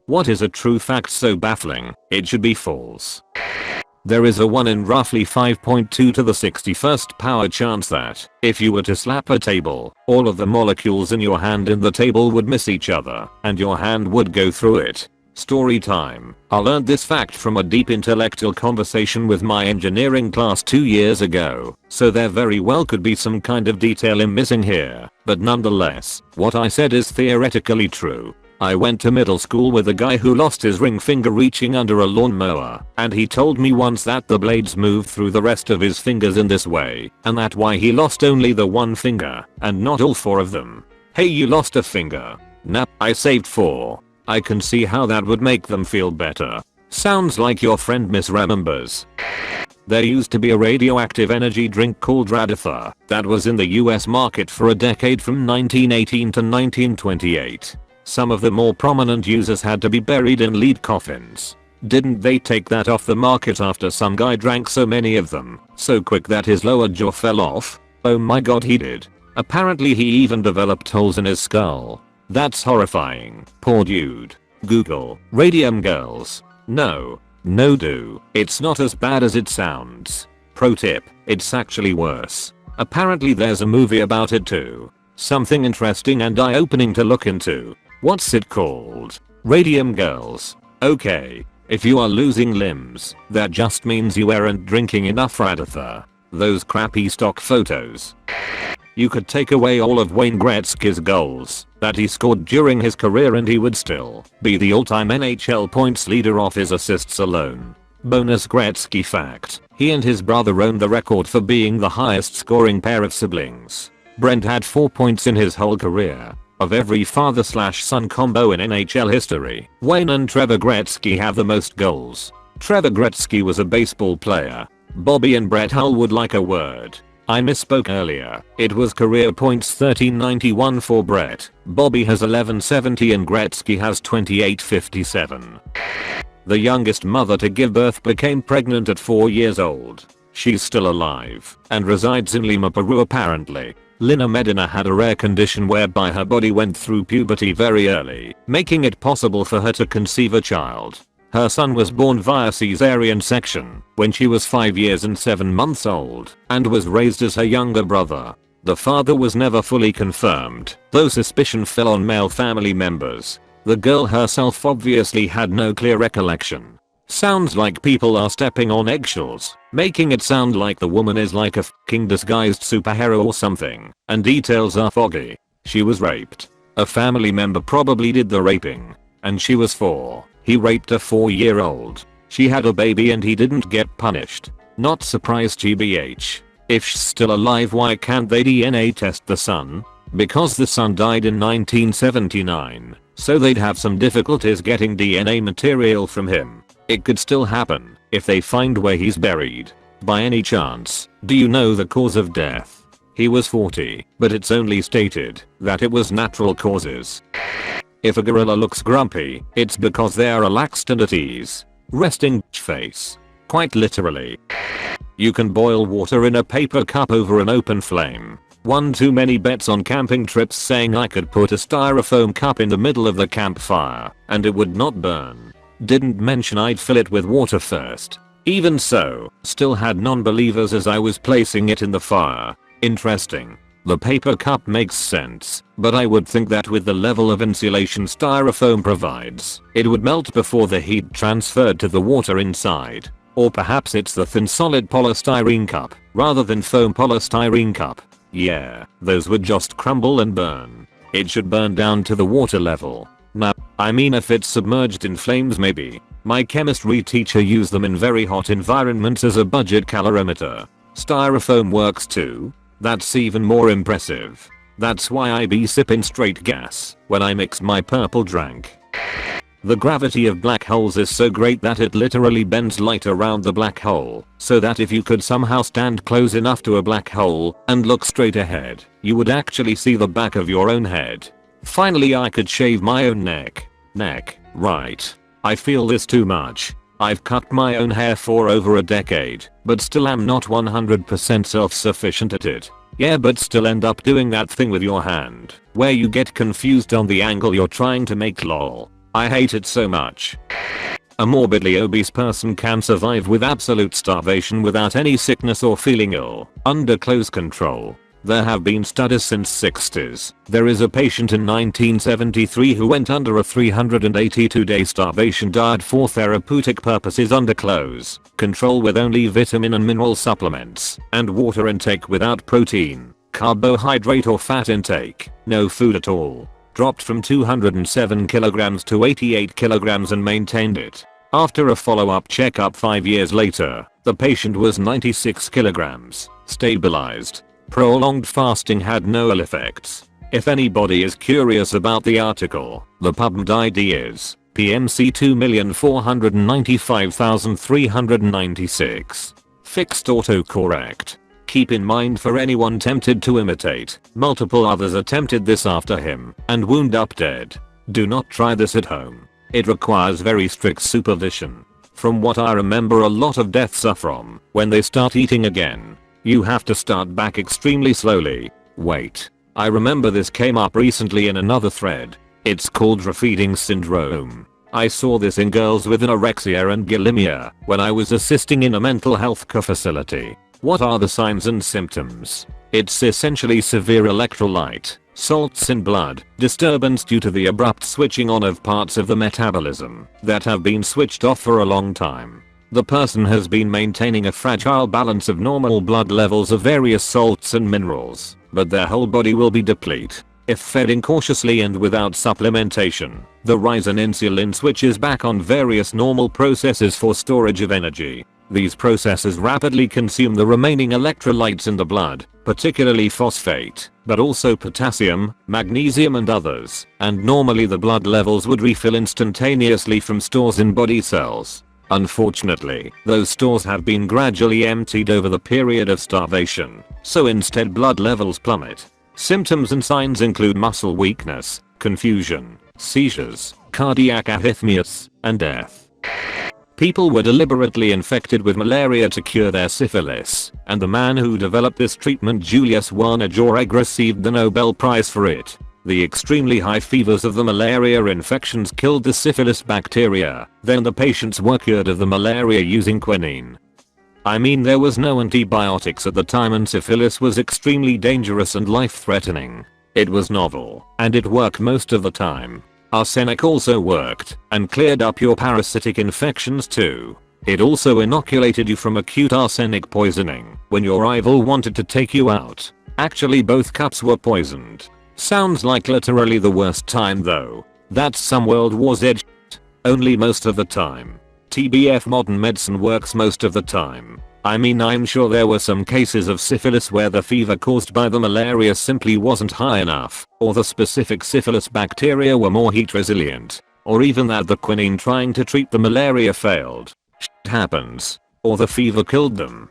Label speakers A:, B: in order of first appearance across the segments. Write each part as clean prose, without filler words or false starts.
A: What is a true fact so baffling, it should be false? There is a 1 in roughly 5.2 to the 61st power chance that, if you were to slap a table, all of the molecules in your hand in the table would miss each other, and your hand would go through it. Story time. I learned this fact from a deep intellectual conversation with my engineering class 2 years ago, so there very well could be some kind of detail I'm missing here, but nonetheless, what I said is theoretically true. I went to middle school with a guy who lost his ring finger reaching under a lawnmower, and he told me once that the blades move through the rest of his fingers in this way, and that's why he lost only the one finger, and not all 4 of them. Hey, you lost a finger. Nah, I saved 4. I can see how that would make them feel better. Sounds like your friend misremembers. There used to be a radioactive energy drink called Raditha that was in the US market for a decade from 1918 to 1928. Some of the more prominent users had to be buried in lead coffins. Didn't they take that off the market after some guy drank so many of them, so quick that his lower jaw fell off? Oh my god, he did. Apparently he even developed holes in his skull. That's horrifying. Poor dude. Google radium girls. No do. It's not as bad as it sounds. Pro tip, it's actually worse. Apparently there's a movie about it too. Something interesting and eye-opening to look into. What's it called? Radium girls. Okay. If you are losing limbs, that just means you weren't drinking enough Raditha. Those crappy stock photos. You could take away all of Wayne Gretzky's goals that he scored during his career and he would still be the all-time NHL points leader off his assists alone. Bonus Gretzky fact, he and his brother own the record for being the highest scoring pair of siblings. Brent had 4 points in his whole career. Of every father/son combo in NHL history, Wayne and Trevor Gretzky have the most goals. Trevor Gretzky was a baseball player. Bobby and Brett Hull would like a word. I misspoke earlier. It was career points 1391 for Brett. Bobby has 1170 and Gretzky has 2857. The youngest mother to give birth became pregnant at 4 years old. She's still alive and resides in Lima, Peru apparently. Lina Medina had a rare condition whereby her body went through puberty very early, making it possible for her to conceive a child. Her son was born via cesarean section when she was 5 years and 7 months old and was raised as her younger brother. The father was never fully confirmed, though suspicion fell on male family members. The girl herself obviously had no clear recollection. Sounds like people are stepping on eggshells, making it sound like the woman is like a f***ing disguised superhero or something, and details are foggy. She was raped. A family member probably did the raping. And she was 4. He raped a 4-year-old. She had a baby and he didn't get punished. Not surprised GBH. If she's still alive, why can't they DNA test the son? Because the son died in 1979, so they'd have some difficulties getting DNA material from him. It could still happen if they find where he's buried. By any chance, do you know the cause of death? He was 40, but it's only stated that it was natural causes. If a gorilla looks grumpy, it's because they are relaxed and at ease. Resting face. Quite literally. You can boil water in a paper cup over an open flame. One too many bets on camping trips saying I could put a styrofoam cup in the middle of the campfire and it would not burn. Didn't mention I'd fill it with water first. Even so, still had non-believers as I was placing it in the fire. Interesting. The paper cup makes sense, but I would think that with the level of insulation styrofoam provides, it would melt before the heat transferred to the water inside. Or perhaps it's the thin solid polystyrene cup, rather than foam polystyrene cup. Yeah, those would just crumble and burn. It should burn down to the water level. Now, I mean if it's submerged in flames maybe. My chemistry teacher used them in very hot environments as a budget calorimeter. Styrofoam works too. That's even more impressive. That's why I be sipping straight gas when I mix my purple drink. The gravity of black holes is so great that it literally bends light around the black hole, so that if you could somehow stand close enough to a black hole and look straight ahead, you would actually see the back of your own head. Finally I could shave my own neck. Right. I feel this too much. I've cut my own hair for over a decade, but still am not 100% self-sufficient at it. Yeah, but still end up doing that thing with your hand, where you get confused on the angle you're trying to make lol. I hate it so much. A morbidly obese person can survive with absolute starvation without any sickness or feeling ill, under close control. There have been studies since 60s. There is a patient in 1973 who went under a 382-day starvation diet for therapeutic purposes under close control with only vitamin and mineral supplements and water intake without protein, carbohydrate or fat intake, no food at all. Dropped from 207 kilograms to 88 kilograms and maintained it. After a follow-up checkup 5 years later, the patient was 96 kilograms, stabilized. Prolonged fasting had no ill effects. If anybody is curious about the article, the PubMed ID is PMC 2,495,396. Fixed autocorrect. Keep in mind for anyone tempted to imitate, multiple others attempted this after him and wound up dead. Do not try this at home. It requires very strict supervision. From what I remember, a lot of deaths are from when they start eating again. You have to start back extremely slowly. Wait. I remember this came up recently in another thread. It's called refeeding syndrome. I saw this in girls with anorexia and bulimia when I was assisting in a mental health care facility. What are the signs and symptoms? It's essentially severe electrolyte, salts in blood, disturbance due to the abrupt switching on of parts of the metabolism that have been switched off for a long time. The person has been maintaining a fragile balance of normal blood levels of various salts and minerals, but their whole body will be depleted if fed incautiously and without supplementation. The rise in insulin switches back on various normal processes for storage of energy. These processes rapidly consume the remaining electrolytes in the blood, particularly phosphate, but also potassium, magnesium and others, and normally the blood levels would refill instantaneously from stores in body cells. Unfortunately, those stores have been gradually emptied over the period of starvation, so instead blood levels plummet. Symptoms and signs include muscle weakness, confusion, seizures, cardiac arrhythmias, and death. People were deliberately infected with malaria to cure their syphilis, and the man who developed this treatment, Julius Werner Jauregg, received the Nobel Prize for it. The extremely high fevers of the malaria infections killed the syphilis bacteria, then the patients were cured of the malaria using quinine. I mean, there was no antibiotics at the time and syphilis was extremely dangerous and life-threatening. It was novel, and it worked most of the time. Arsenic also worked, and cleared up your parasitic infections too. It also inoculated you from acute arsenic poisoning when your rival wanted to take you out. Actually, both cups were poisoned. Sounds like literally the worst time though. That's some World War Z shit. Only most of the time. TBF, modern medicine works most of the time. I mean, I'm sure there were some cases of syphilis where the fever caused by the malaria simply wasn't high enough, or the specific syphilis bacteria were more heat resilient, or even that the quinine trying to treat the malaria failed. Shit happens. Or the fever killed them.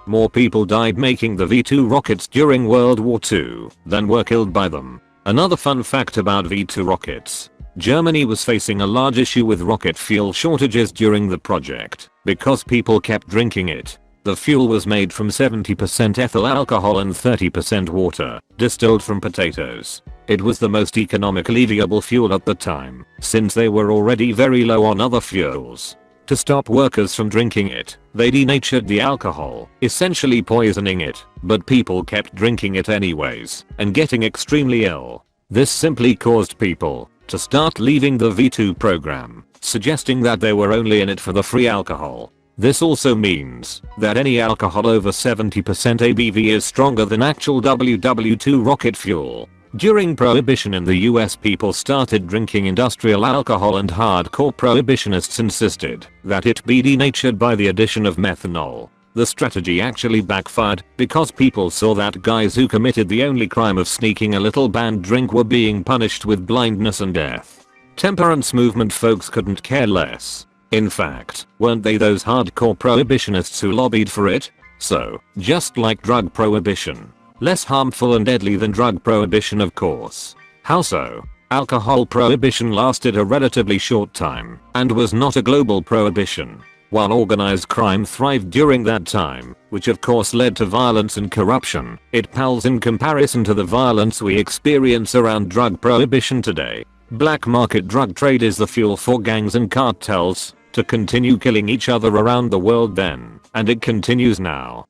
A: More people died making the V2 rockets during World War II than were killed by them. Another fun fact about V2 rockets. Germany was facing a large issue with rocket fuel shortages during the project because people kept drinking it. The fuel was made from 70% ethyl alcohol and 30% water, distilled from potatoes. It was the most economically viable fuel at the time, since they were already very low on other fuels. To stop workers from drinking it, they denatured the alcohol, essentially poisoning it, but people kept drinking it anyways, and getting extremely ill. This simply caused people to start leaving the V2 program, suggesting that they were only in it for the free alcohol. This also means that any alcohol over 70% ABV is stronger than actual WW2 rocket fuel. During Prohibition in the US, people started drinking industrial alcohol and hardcore prohibitionists insisted that it be denatured by the addition of methanol. The strategy actually backfired because people saw that guys who committed the only crime of sneaking a little banned drink were being punished with blindness and death. Temperance movement folks couldn't care less. In fact, weren't they those hardcore prohibitionists who lobbied for it? So, just like drug prohibition. Less harmful and deadly than drug prohibition, of course. How so? Alcohol prohibition lasted a relatively short time and was not a global prohibition. While organized crime thrived during that time, which of course led to violence and corruption, it pales in comparison to the violence we experience around drug prohibition today. Black market drug trade is the fuel for gangs and cartels to continue killing each other around the world then, and it continues now.